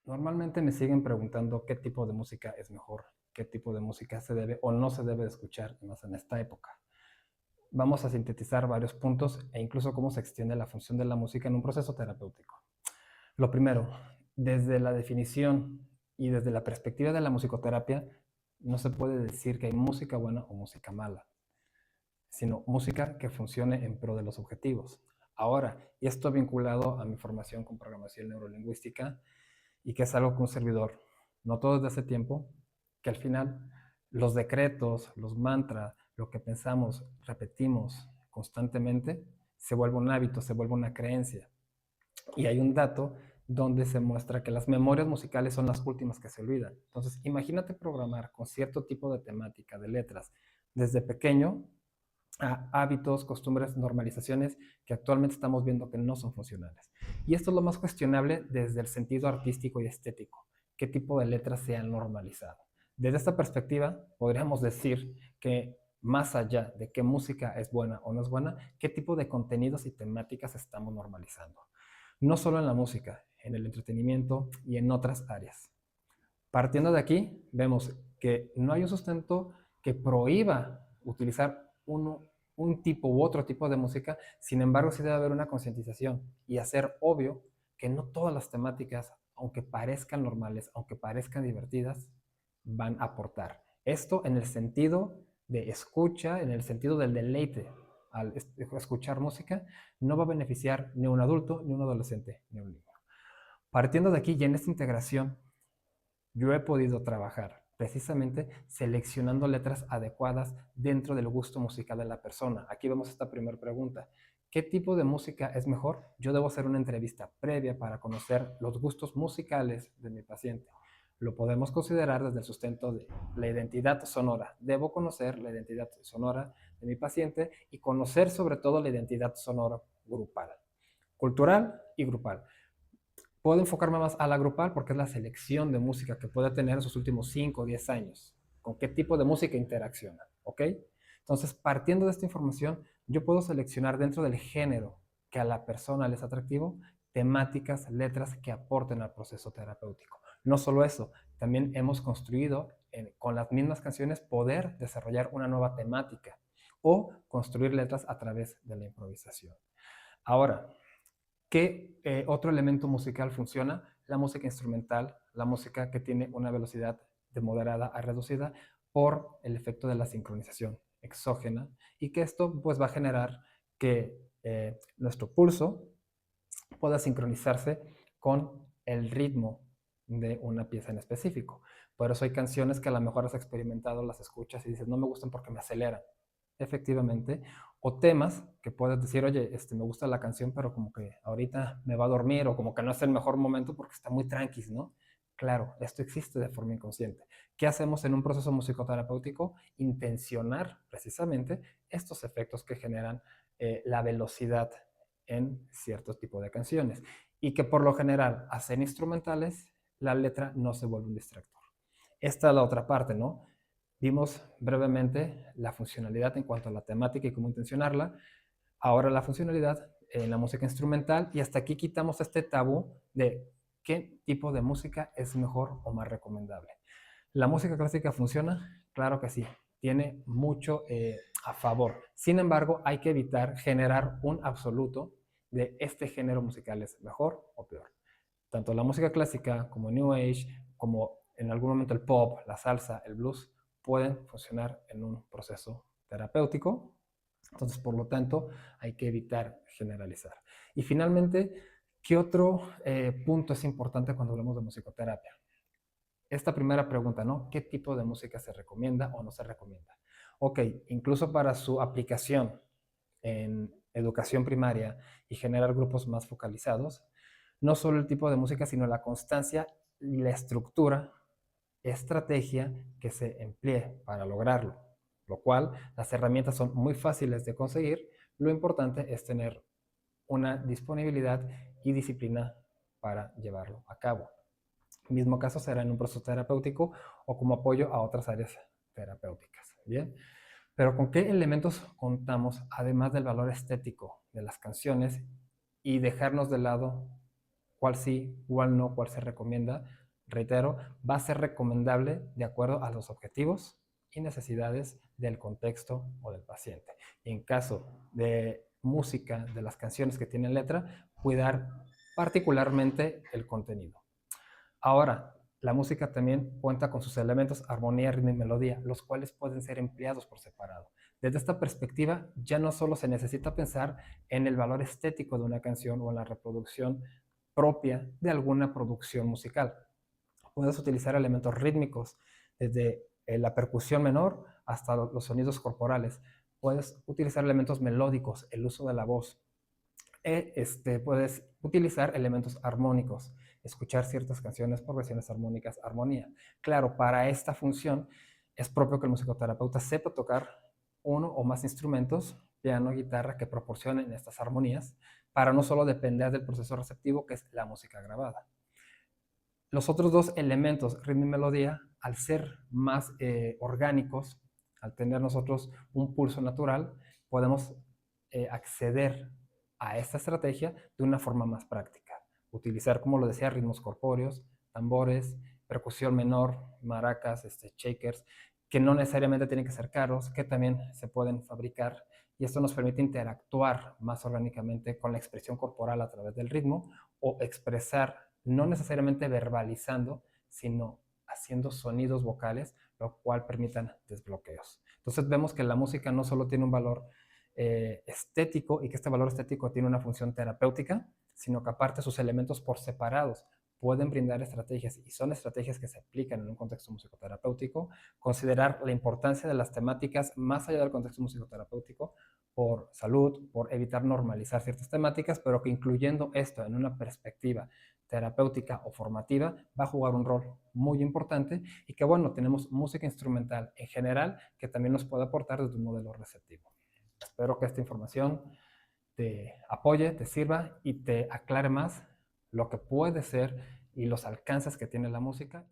Normalmente me siguen preguntando qué tipo de música es mejor, qué tipo de música se debe o no se debe de escuchar más en esta época. Vamos a sintetizar varios puntos e incluso cómo se extiende la función de la música en un proceso terapéutico. Lo primero, desde la definición y desde la perspectiva de la musicoterapia, no se puede decir que hay música buena o música mala, sino música que funcione en pro de los objetivos. Ahora, y esto vinculado a mi formación con programación neurolingüística, y que es algo que un servidor notó desde hace tiempo, que al final los decretos, los mantras, lo que pensamos, repetimos constantemente, se vuelve un hábito, se vuelve una creencia. Y hay un dato donde se muestra que las memorias musicales son las últimas que se olvidan. Entonces, imagínate programar con cierto tipo de temática, de letras, desde pequeño a hábitos, costumbres, normalizaciones que actualmente estamos viendo que no son funcionales. Y esto es lo más cuestionable desde el sentido artístico y estético. ¿Qué tipo de letras se han normalizado? Desde esta perspectiva, podríamos decir que más allá de qué música es buena o no es buena, qué tipo de contenidos y temáticas estamos normalizando. No solo en la música, en el entretenimiento y en otras áreas. Partiendo de aquí, vemos que no hay un sustento que prohíba utilizar un tipo u otro tipo de música, sin embargo sí debe haber una concientización y hacer obvio que no todas las temáticas, aunque parezcan normales, aunque parezcan divertidas, van a aportar. Esto en el sentido de escucha, en el sentido del deleite. Al escuchar música, no va a beneficiar ni a un adulto, ni a un adolescente, ni a un niño. Partiendo de aquí y en esta integración, yo he podido trabajar precisamente seleccionando letras adecuadas dentro del gusto musical de la persona. Aquí vemos esta primera pregunta. ¿Qué tipo de música es mejor? Yo debo hacer una entrevista previa para conocer los gustos musicales de mi paciente. Lo podemos considerar desde el sustento de la identidad sonora. Debo conocer la identidad sonora de mi paciente y conocer sobre todo la identidad sonora grupal, cultural y grupal. Puedo enfocarme más a la grupal porque es la selección de música que puede tener en sus últimos 5 o 10 años. Con qué tipo de música interacciona, ¿ok? Entonces, partiendo de esta información, yo puedo seleccionar dentro del género que a la persona le es atractivo, temáticas, letras que aporten al proceso terapéutico. No solo eso, también hemos construido con las mismas canciones poder desarrollar una nueva temática o construir letras a través de la improvisación. Ahora, ¿qué otro elemento musical funciona? La música instrumental, la música que tiene una velocidad de moderada a reducida por el efecto de la sincronización exógena y que esto pues va a generar que nuestro pulso pueda sincronizarse con el ritmo de una pieza en específico. Por eso hay canciones que a lo mejor has experimentado, las escuchas y dices, no me gustan porque me aceleran. Efectivamente. O temas que puedes decir, oye, me gusta la canción, pero como que ahorita me va a dormir o como que no es el mejor momento porque está muy tranquis, ¿no? Claro, esto existe de forma inconsciente. ¿Qué hacemos en un proceso musicoterapéutico? Intencionar precisamente estos efectos que generan la velocidad en ciertos tipos de canciones y que por lo general hacen instrumentales, la letra no se vuelve un distractor. Esta es la otra parte, ¿no? Vimos brevemente la funcionalidad en cuanto a la temática y cómo intencionarla. Ahora la funcionalidad en la música instrumental y hasta aquí quitamos este tabú de qué tipo de música es mejor o más recomendable. ¿La música clásica funciona? Claro que sí, tiene mucho a favor. Sin embargo, hay que evitar generar un absoluto de este género musical es mejor o peor. Tanto la música clásica como New Age, como en algún momento el pop, la salsa, el blues, pueden funcionar en un proceso terapéutico. Entonces, por lo tanto, hay que evitar generalizar. Y finalmente, ¿qué otro punto es importante cuando hablamos de musicoterapia? Esta primera pregunta, ¿no? ¿Qué tipo de música se recomienda o no se recomienda? Ok, incluso para su aplicación en educación primaria y generar grupos más focalizados, no solo el tipo de música, sino la constancia y la estructura, estrategia que se emplee para lograrlo, lo cual las herramientas son muy fáciles de conseguir, lo importante es tener una disponibilidad y disciplina para llevarlo a cabo. El mismo caso será en un proceso terapéutico o como apoyo a otras áreas terapéuticas. Bien, pero ¿con qué elementos contamos además del valor estético de las canciones y dejarnos de lado cuál sí, cuál no, cuál se recomienda, reitero, va a ser recomendable de acuerdo a los objetivos y necesidades del contexto o del paciente. Y en caso de música, de las canciones que tienen letra, cuidar particularmente el contenido. Ahora, la música también cuenta con sus elementos armonía, ritmo y melodía, los cuales pueden ser empleados por separado. Desde esta perspectiva, ya no solo se necesita pensar en el valor estético de una canción o en la reproducción propia de alguna producción musical. Puedes utilizar elementos rítmicos, desde la percusión menor hasta los sonidos corporales. Puedes utilizar elementos melódicos, el uso de la voz, puedes utilizar elementos armónicos, escuchar ciertas canciones, progresiones armónicas, armonía. Claro, para esta función es propio que el musicoterapeuta sepa tocar uno o más instrumentos, piano, guitarra, que proporcionen estas armonías, para no solo depender del proceso receptivo, que es la música grabada. Los otros dos elementos, ritmo y melodía, al ser más orgánicos, al tener nosotros un pulso natural, podemos acceder a esta estrategia de una forma más práctica. Utilizar, como lo decía, ritmos corpóreos, tambores, percusión menor, maracas, shakers, que no necesariamente tienen que ser caros, que también se pueden fabricar, y esto nos permite interactuar más orgánicamente con la expresión corporal a través del ritmo o expresar, no necesariamente verbalizando, sino haciendo sonidos vocales, lo cual permitan desbloqueos. Entonces vemos que la música no solo tiene un valor estético y que este valor estético tiene una función terapéutica, sino que aparte sus elementos por separados pueden brindar estrategias y son estrategias que se aplican en un contexto musicoterapéutico, considerar la importancia de las temáticas más allá del contexto musicoterapéutico por salud, por evitar normalizar ciertas temáticas, pero que incluyendo esto en una perspectiva terapéutica o formativa va a jugar un rol muy importante y que bueno, tenemos música instrumental en general que también nos puede aportar desde un modelo receptivo. Espero que esta información te apoye, te sirva y te aclare más lo que puede ser y los alcances que tiene la música.